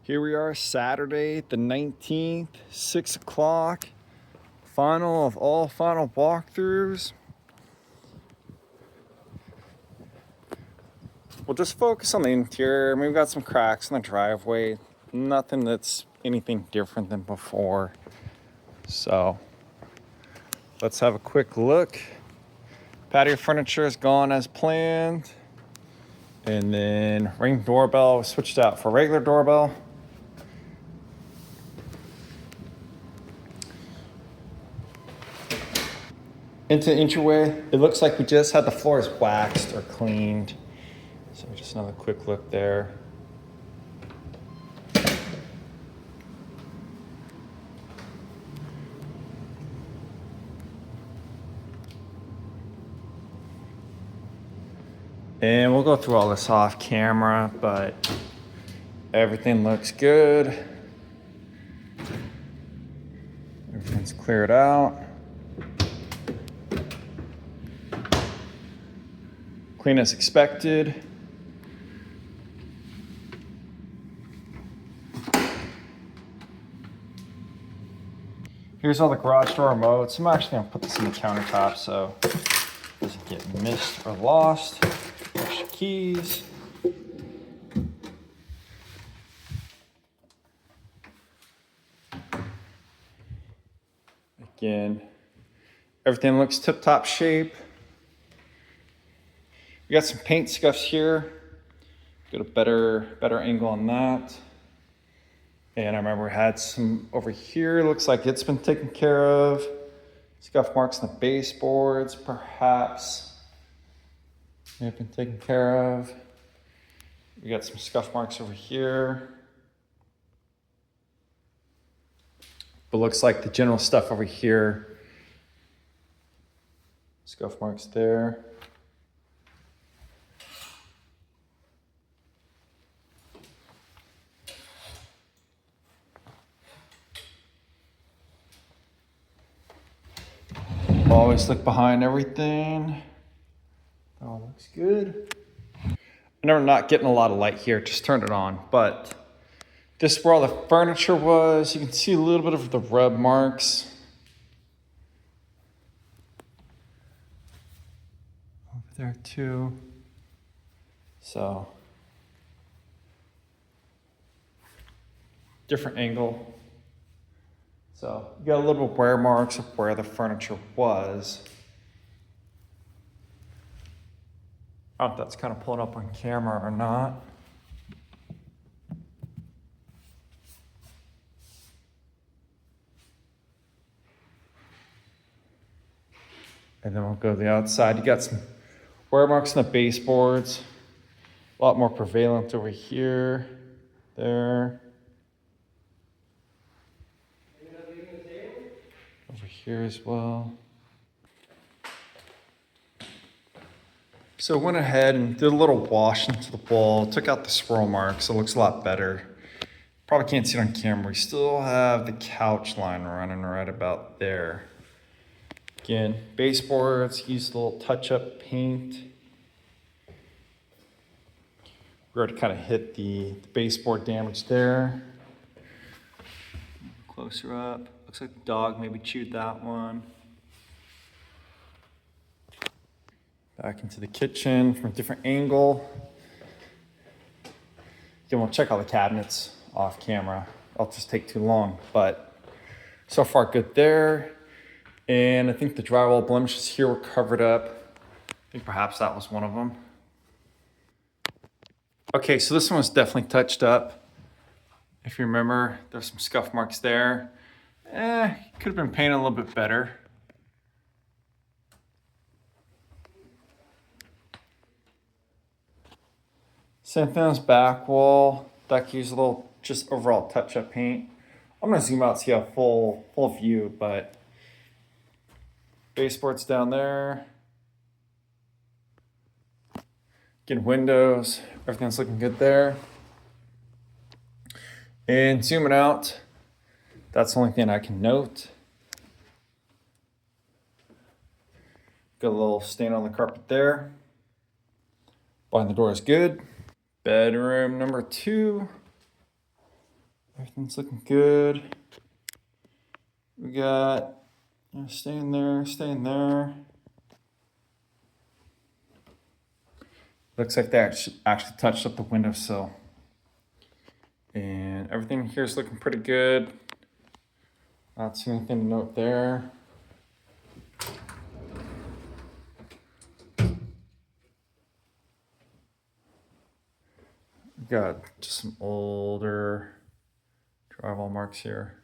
Here we are, Saturday the 19th, 6 o'clock. Final of all final walkthroughs. We'll just focus on the interior. We've got some cracks in the driveway. Nothing that's anything different than before. So let's have a quick look. Patio furniture is gone as planned. And then Ring doorbell was switched out for regular doorbell. Into the entryway, it looks like we just had the floors waxed or cleaned. So just another quick look there. And we'll go through all this off camera, but everything looks good. Everything's cleared out. Clean as expected. Here's all the garage door remotes. I'm actually gonna put this in the countertop so it doesn't get missed or lost. There's your keys. Again, everything looks tip-top shape. We got some paint scuffs here. Get a better angle on that. And I remember we had some over here. Looks like it's been taken care of. Scuff marks on the baseboards, perhaps. May have been taken care of. We got some scuff marks over here. But looks like the general stuff over here. Scuff marks there. Always look behind everything. All looks good. I know we're not getting a lot of light here, just turned it on, but this is where all the furniture was. You can see a little bit of the rub marks. Over there too. So, different angle. So you got a little wear marks of where the furniture was. I don't know if that's kind of pulling up on camera or not. And then we'll go to the outside. You got some wear marks on the baseboards. A lot more prevalent over here, there. Over here as well. So I went ahead and did a little wash into the wall, took out the swirl marks, so it looks a lot better. Probably can't see it on camera. We still have the couch line running right about there. Again, baseboards, used a little touch-up paint. We already kind of hit the baseboard damage there. Closer up. Looks like the dog maybe chewed that one. Back into the kitchen from a different angle. Again, we'll check all the cabinets off camera. It'll just take too long, but so far good there. And I think the drywall blemishes here were covered up. I think perhaps that was one of them. Okay, so this one was definitely touched up. If you remember, there's some scuff marks there. Could have been painted a little bit better. Same thing on this back wall. That could use a little just overall touch-up paint. I'm gonna zoom out and see a full view, but baseboards down there. Again, windows, everything's looking good there. And zooming out, that's the only thing I can note. Got a little stain on the carpet there. Behind the door is good. Bedroom number 2. Everything's looking good. We got staying there, staying there. Looks like they actually touched up the windowsill. And everything here is looking pretty good. Not seeing anything to note there. We got just some older drywall marks here.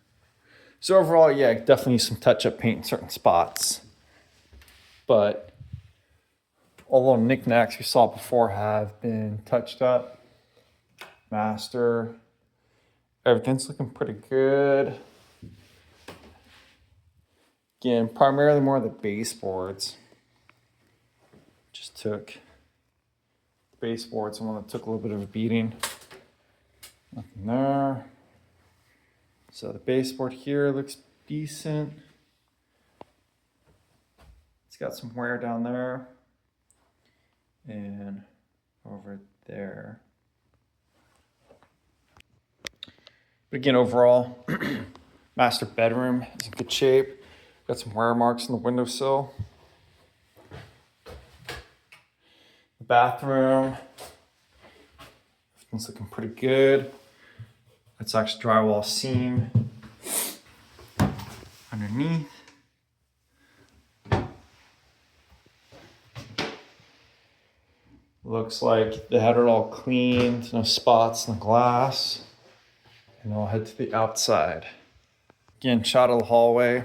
So overall, yeah, definitely some touch-up paint in certain spots. But all the little knickknacks we saw before have been touched up. Master. Everything's looking pretty good. Again, primarily more of the baseboards. Just took the baseboards, the one that took a little bit of a beating. Nothing there. So the baseboard here looks decent. It's got some wear down there. And over there. But again, overall, master bedroom is in good shape. Got some wear marks on the windowsill. The bathroom, everything's looking pretty good. That's actually drywall seam underneath. Looks like they had it all cleaned, no spots in the glass. And I'll head to the outside. Again, shot of the hallway.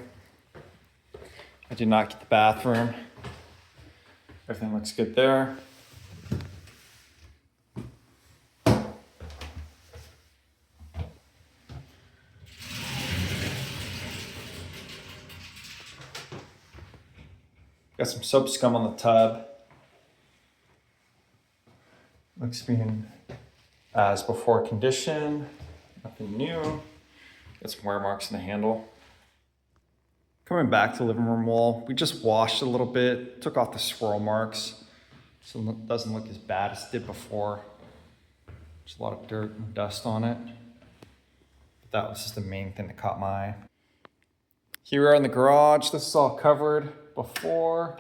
I did not get the bathroom. Everything looks good there. Got some soap scum on the tub. Looks being as before condition. Nothing new. Got some wear marks in the handle. Coming back to the living room wall, we just washed a little bit, took off the swirl marks, so it doesn't look as bad as it did before. There's a lot of dirt and dust on it. But that was just the main thing that caught my eye. Here we are in the garage. This is all covered before.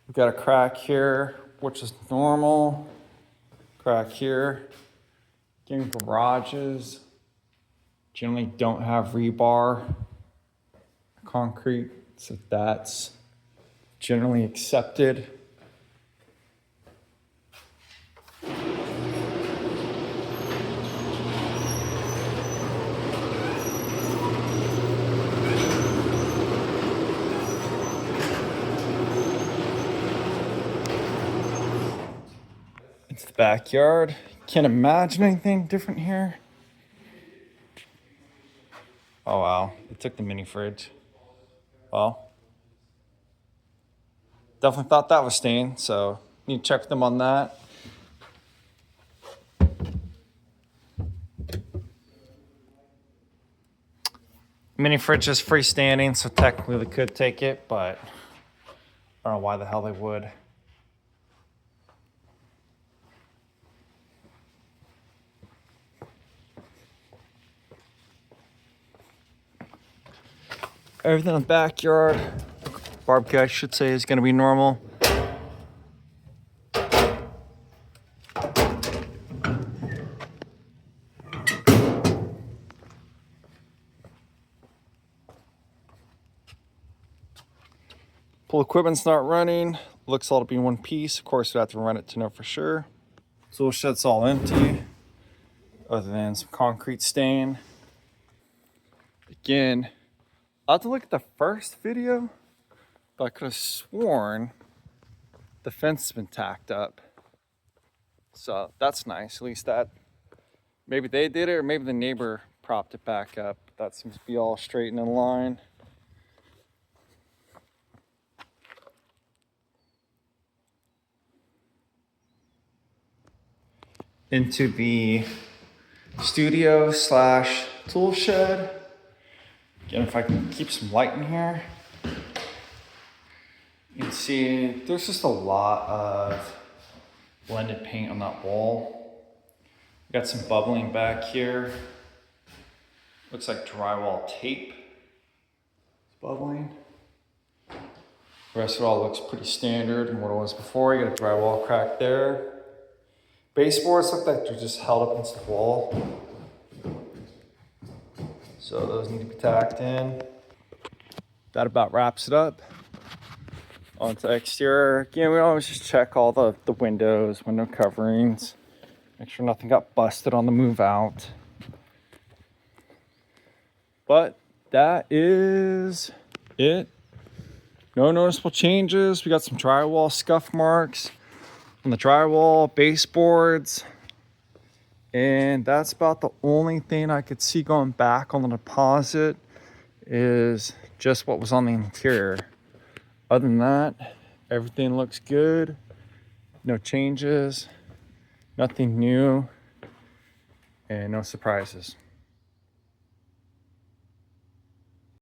We've got a crack here, which is normal. Crack here. Again, garages generally don't have rebar, concrete, so that's generally accepted. It's the backyard. Can't imagine anything different here. Oh wow, they took the mini fridge. Well, definitely thought that was stained, so need to check with them on that. Mini fridge is freestanding, so technically they could take it, but I don't know why the hell they would. Everything in the backyard, barbecue I should say, is gonna be normal. Pool equipment's not running. Looks all to be in one piece. Of course, we have to run it to know for sure. Tool shed's all empty, other than some concrete stain. Again, I'll have to look at the first video, but I could have sworn the fence has been tacked up. So that's nice. At least that, maybe they did it or maybe the neighbor propped it back up. That seems to be all straight and in line. Into the studio slash tool shed. Again, if I can keep some light in here, you can see there's just a lot of blended paint on that wall. Got some bubbling back here. Looks like drywall tape. It's bubbling. The rest of it all looks pretty standard and what it was before. You got a drywall crack there. Baseboards look like they're just held up against the wall. So those need to be tacked in. That about wraps it up. Onto exterior. Again, we always just check all the windows, window coverings. Make sure nothing got busted on the move out. But that is it. No noticeable changes. We got some drywall scuff marks on the drywall, baseboards. And that's about the only thing I could see going back on the deposit is just what was on the interior. Other than that, everything looks good. No changes, nothing new, and no surprises.